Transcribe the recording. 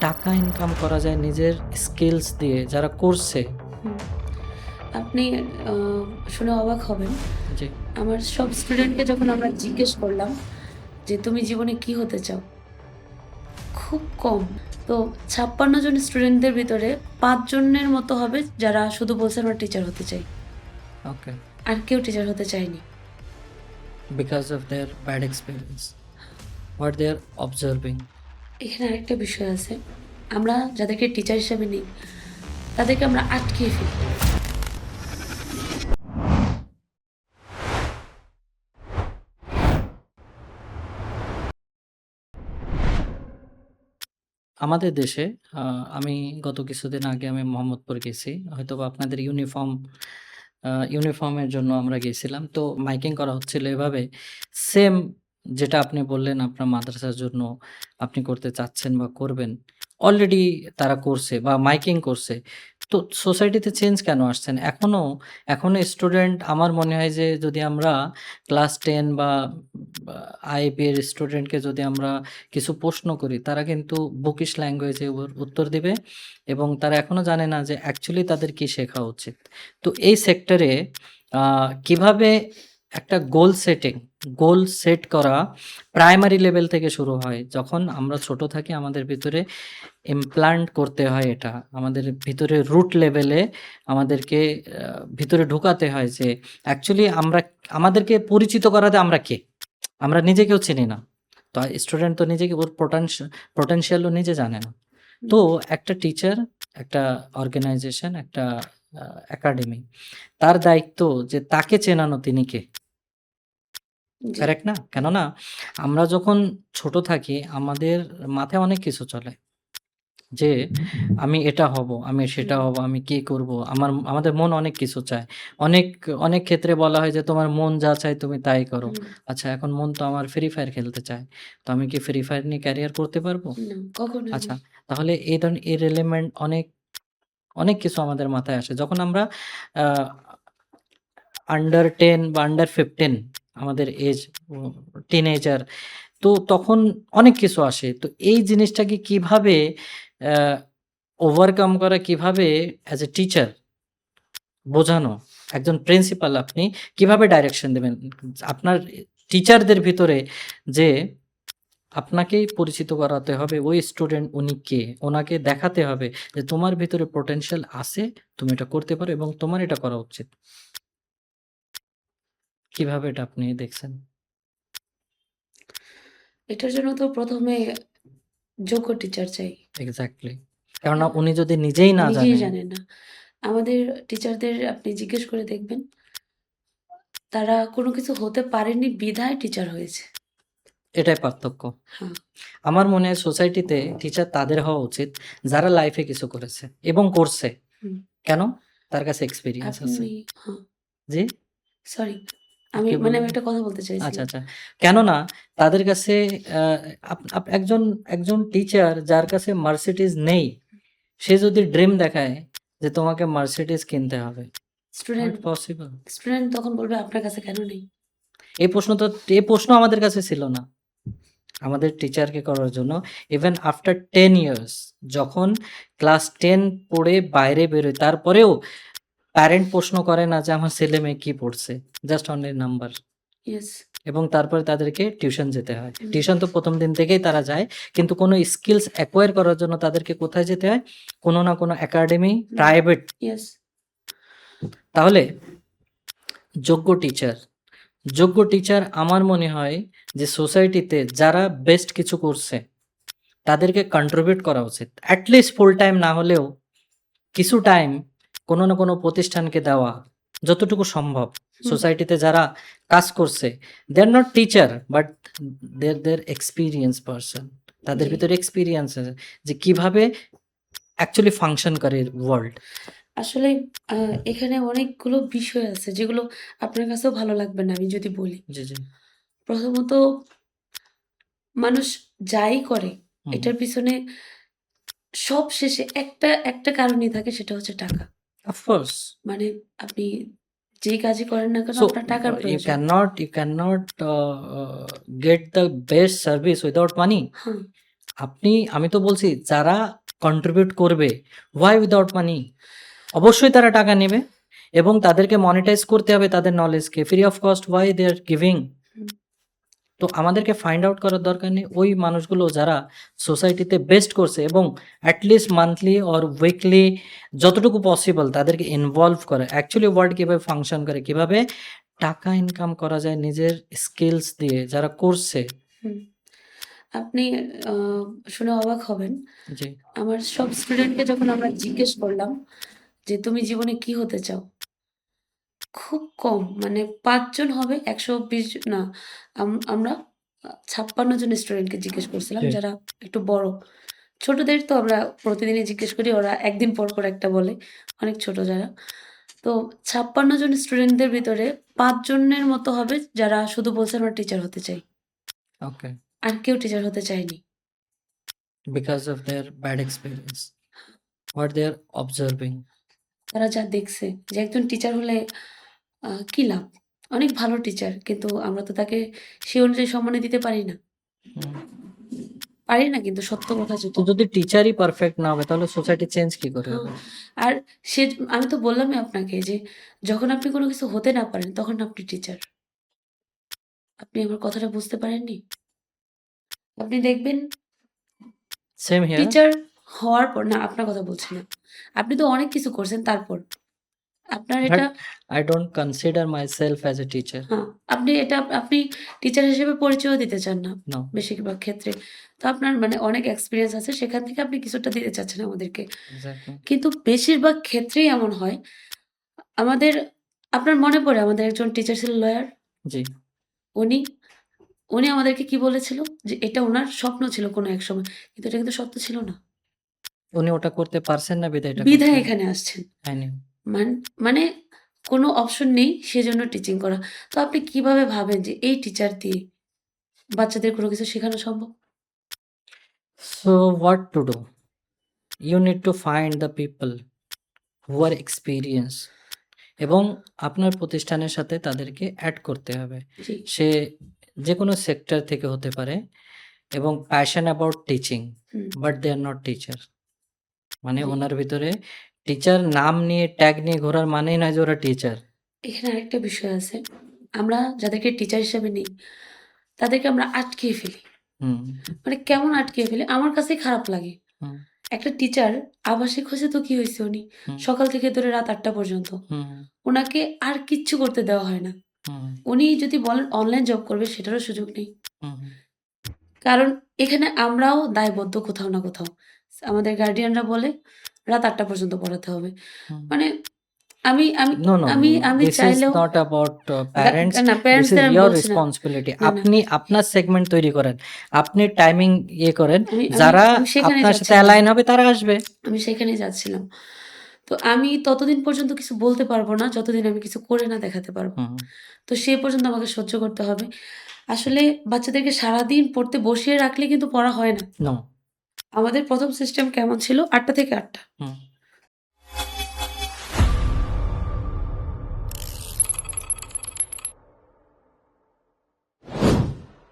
টাকা ইনকাম করা যায় নিজের স্কিলস দিয়ে যারা করছে? হুম। আপনি আ শুনে অবাক হবেন। জি। আমার সব স্টুডেন্টকে যখন আমরা জিজ্ঞেস করলাম যে, "তুমি জীবনে কি হতে চাও?" খুব কম। তো ৫৬ জন স্টুডেন্টদের ভিতরে ৫ জনের মতো হবে যারা শুধু বলছে, "আমরা টিচার হতে চাই।" ওকে। আর কেউ টিচার হতে চায়নি। Because of their bad experience. What they are observing. এখানে আরেকটা বিষয় আছে। আমরা যাদেরকে টিচার হিসেবে নিই, তাদেরকে আমরা আটকিয়ে ফেলি। আমাদের দেশে আমি গত কিছুদিন আগে আমি মোহাম্মদপুর গেছি। হয়তোবা আপনাদের ইউনিফর্মের জন্য আমরা গেছিলাম। তো মাইকিং করা হচ্ছিল এভাবে। সেম যেটা আপনি বললেন আপনার মাদ্রাসার জন্য আপনি করতে চাচ্ছেন বা করবেন। অলরেডি তারা করছে বা মাইকিং করছে। তো সোসাইটিতে চেঞ্জ কেন আসছে না? এখনো স্টুডেন্ট আমার মনে হয় যে যদি আমরা ক্লাস 10 বা আইবি এর স্টুডেন্টকে যদি আমরা কিছু প্রশ্ন করি, তারা কিন্তু বুকিশ ল্যাঙ্গুয়েজে উত্তর দিবে এবং তারা এখনো জানে না যে অ্যাকচুয়ালি তাদের কি শেখা উচিত। তো এই সেক্টরে কিভাবে একটা গোল সেট করা প্রাইমারি লেভেল থেকে শুরু হয়। যখন আমরা ছোট থাকি আমাদের ভিতরে ইমপ্লান্ট করতে হয় এটা। আমাদের ভিতরে রুট লেভেলে আমাদেরকে ভিতরে ঢুকাতে হয় যে অ্যাকচুয়ালি আমাদেরকে পরিচিত করাতে আমরা কে? আমরা নিজেকেও চিনি না। তো স্টুডেন্ট তো নিজেকে ওর পোটেনশিয়ালও নিজে জানে না। তো হুম, একটা টিচার, একটা অর্গানাইজেশন, একটা একাডেমি তার দায়িত্ব যে তাকে চেনানো তিনি কে। জি। কারেক্ট না? কেননা আমরা যখন ছোট থাকি আমাদের মাথায় অনেক কিছু চলে। যে আমি এটা হব, আমি সেটা হুম, হব, আমি কি করব? আমাদের মন অনেক কিছু চায়। অনেক, অনেক ক্ষেত্রে বলা হয় যে তোমার মন যা চায় তুমি তাই করো। হুম, আচ্ছা এখন মন তো আমার ফ্রি ফায়ার খেলতে চায়। তো আমি কি ফ্রি ফায়ার নিয়ে ক্যারিয়ার করতে পারবো? না, কখনোই না। আচ্ছা তাহলে এই ধরনের ইররিলেভেন্ট অনেক কিছু আমাদের মাথায় আসে। যখন আমরা আ আন্ডার 10 বা আন্ডার 15 আমাদের এজ টিনেজার তো তখন অনেক কিছু আসে। তো এই জিনিসটাকে কিভাবে অ্যা ওভারকাম করা কিভাবে অ্যাজ এ টিচার বোঝানো? একজন প্রিন্সিপাল আপনি কিভাবে ডাইরেকশন দিবেন? আপনার টিচারদের ভিতরে যে আপনাকেই পরিচিত করাতে হবে ওই স্টুডেন্ট উনি কে? ওনাকে দেখাতে হবে যে তোমার ভিতরে পোটেনশিয়াল আছে, তুমি এটা করতে পারো এবং তোমার এটা করা উচিত। কিভাবে এটা আপনি দেখছেন? এটার জন্য তো ১ম এ যোগ্য টিচার চাই। এক্সাক্টলি। আ কেননা উনি যদি নিজেই না নিজেই জানে জানে না। আমাদের টিচারদের আপনি জিজ্ঞেস করে দেখবেন, তারা কোনো কিছু হতে পারেনি বিধায় টিচার হয়েছে। এটাই পার্থক্য। হ্যাঁ, আমার মনে হয় সোসাইটিতে টিচার তাদের হওয়া উচিত যারা লাইফে কিছু করেছে এবং করছে। হুম। কেন? তার কাছে এক্সপেরিয়েন্স আছে। আপনি হ্যাঁ, জি? সরি। কি আমি বললেন? একটা কথা বলতে আচ্ছা, চাইছিলাম। আচ্ছা। কেননা তাদের কাছে আ আপ আপ একজন একজন টিচার যার কাছে মার্সিডিজ নেই, সে যদি ড্রিম দেখায় যে তোমাকে মার্সিডিজ কিনতে হবে, নট স্টুডেন্ট পসিবল। স্টুডেন্ট তখন বলবে আপনার কাছে কেন নেই? এই প্রশ্ন তো এই প্রশ্ন আমাদের কাছে ছিল না। আমাদের টিচারকে করার জন্য ইভেন আফটার 10 ইয়ার্স যখন ক্লাস 10 পড়ে বাইরে বেরোয় তারপরেও প্যারেন্ট প্রশ্ন করে না যে আমার ছেলে-মেয়ে কি পড়ছে? Just only number yes. এবং তারপরে তাদেরকে টিউশন যেতে হয়। হুম, টিউশন তো ১ম দিন থেকেই তারা যায়। কিন্তু কোনো স্কিলস অ্যাকোয়ার করার জন্য তাদেরকে কোথায় যেতে হয়? কোনো না কোনো একাডেমি, হুম, প্রাইভেট। ইয়েস। তাহলে যোগ্য টিচার যোগ্য টিচার আমার মনে হয় যে সোসাইটিতে যারা বেস্ট কিছু করছে তাদেরকে কন্ট্রিবিউট করা উচিত। এট লিস্ট ফুল টাইম না হলেও কিছু টাইম কোনো না কোনো প্রতিষ্ঠানকে দেওয়া যতটুকু সম্ভব। হুম, সোসাইটিতে যারা কাজ করছে they are not teacher but they are experience person. তাদের জি। ভিতরে এক্সপিরিয়েন্স আছে যে কিভাবে অ্যাকচুয়ালি ফাংশন করে ওয়ার্ল্ড। আসলে আ এখানে অনেকগুলো বিষয় আছে যেগুলো আপনার কাছেও ভালো লাগবে না আমি যদি বলি। জি, জি। প্রথমত মানুষ যাই করে হুম, এটার পিছনে সবশেষে একটা কারণই থাকে সেটা হচ্ছে টাকা। অফকোর্স। মানে আপনি যেই কাজই করেন না কেন So, আপনার টাকার প্রয়োজন। you cannot get the best service without money. হ্যাঁ, আমি তো বলছি যারা কন্ট্রিবিউট করবে, why without money? অবশ্যই তারা টাকা নেবে এবং তাদেরকে মনিটাইজ করতে হবে তাদের নলেজকে। Free of cost why they are giving? হুম। তো আমাদেরকে ফাইন্ড আউট করার দরকার নেই ওই মানুষগুলো যারা সোসাইটিতে বেস্ট করছে এবং অ্যাটলিস্ট মান্থলি অর উইকলি যতটুকু পসিবল তাদেরকে ইনভলভ করে। অ্যাকচুয়ালি ওয়ার্ল্ড কীভাবে ফাংশন করে, কীভাবে টাকা ইনকাম করা যায় নিজের স্কিলস দিয়ে যারা করছে। হুম। আপনি আ শুনে অবাক হবেন। জি, আমার সব স্টুডেন্টকে যখন আমরা জিজ্ঞেস করলাম যে, "তুমি জীবনে কি হতে চাও?" খুব কম মানে ৫ জন হবে ১২০ না আমরা ৫৬ জন স্টুডেন্টকে জিজ্ঞেস করছিলাম জি। যারা একটু বড়। ছোটদের তো আমরা প্রতিদিনই জিজ্ঞেস করি ওরা একদিন পর, পর একটা বলে। অনেক ছোট যারা। তো ৫৬ জন স্টুডেন্টদের ভিতরে ৫ জনের মতো হবে যারা শুধু বলছে আমরা টিচার হতে চাই। ওকে, আর কেউ টিচার হতে চায়নি। Because of their bad experience, what they are observing. তারা যা দেখছে যে একজন টিচার হলে কি লাভ? অনেক ভালো টিচার কিন্তু আমরা তো তাকে সেই অনুযায়ী সম্মানই দিতে পারি না। পারি না কিন্তু সত্য কথা তো যেটা। যদি টিচারই পারফেক্ট না হবে তাহলে সোসাইটি চেঞ্জ কি করে হ্যাঁ, হবে? আর সে আমি তো বললামই আপনাকে যে যখন আপনি কোনো কিছু হতে না পারেন তখন আপনি টিচার। আপনি আমার কথাটা বুঝতে পারেননি? আপনি দেখবেন সেম হিয়ার, টিচার হওয়ার পর না আপনার কথা বলছি না। আপনি তো অনেক কিছু করছেন তারপর। আপনার বাট এটা I don't consider myself as a teacher. হ্যাঁ, আপনি টিচার হিসেবে পরিচয়ও দিতে চান না নো, বেশিরভাগ ক্ষেত্রে। তো আপনার মানে অনেক এক্সপেরিয়েন্স আছে সেখান থেকে আপনি কিছুটা দিতে চাচ্ছেন আমাদেরকে। এক্সাক্টলি। কিন্তু বেশিরভাগ ক্ষেত্রেই এমন হয় আমাদের আপনার মনে পড়ে আমাদের একজন টিচার ছিল লয়ার। জি, উনি উনি আমাদেরকে কি বলেছিল? যে এটা উনার স্বপ্ন ছিল কোনো এক সময়। কিন্তু এটা কিন্তু সত্য ছিল না। উনি ওটা করতে পারছেন না বিধায় এটা বিধায় করছেন। এখানে আসছেন। I knew. মান মানে কোনো অপশন নেই সেজন্য টিচিং করা। তো আপনি কিভাবে ভাবেন যে এই টিচার দিয়ে বাচ্চাদের কোনো কিছু শেখানো সম্ভব? So what to do? You need to find the people who are experience এবং আপনার প্রতিষ্ঠানের সাথে তাদেরকে অ্যাড করতে হবে। জি, সে যেকোনো সেক্টর থেকে হতে পারে এবং passion about teaching, hmm, but they are not teacher. মানে জি। ওনার ভিতরে টিচার নাম নিয়ে ট্যাগ নিয়ে ঘোরার মানেই নয় যে ওরা টিচার। এখানে আরেকটা বিষয় আছে। আমরা যাদেরকে টিচার হিসেবে নিই, তাদেরকে আমরা আটকিয়ে ফেলি। হুম, মানে কেমন আটকিয়ে ফেলি? আমার কাছেই খারাপ লাগে। হুম, একটা টিচার আবাসিক হইছে তো কি হইছে উনি? হুম, সকাল থেকে ধরে রাত ৮ঃ০০ পর্যন্ত। হুম, উনাকে আর কিচ্ছু করতে দেওয়া হয় না। হুম, উনি যদি বলেন অনলাইন জব করবে সেটারও সুযোগ নেই। হুম, কারণ এখানে আমরাও দায়বদ্ধ কোথাও না কোথাও। আমাদের গার্ডিয়ানরা বলে রাত ৮ঃ০০ পর্যন্ত পড়াতে হবে। হুম। মানে আমি আমি No, no, আমি no, no. আমি This is চাইলেও not about গা parents. না This is প্যারেন্টসদের আমি your বলছি না। responsibility. না, না। আপনি আপনার সেগমেন্ট তৈরি করেন। আপনি টাইমিং করেন। আমি আমি যারা আমি সেখানেই আপনার সাথে যাচ্ছিলাম। অ্যালাইন হবে তারা আসবে। আমি সেখানেই যাচ্ছিলাম। তো আমি ততদিন পর্যন্ত কিছু বলতে পারব না, যতদিন আমি কিছু করে না দেখাতে পারব। হুম, তো সে পর্যন্ত আমাকে সহ্য করতে হবে। আসলে বাচ্চাদেরকে সারাদিন পড়তে বসিয়ে রাখলে কিন্তু পড়া হয় না। নো, আমাদের ১ম সিস্টেম কেমন ছিল? ৮টা থেকে ৮টা। হুম,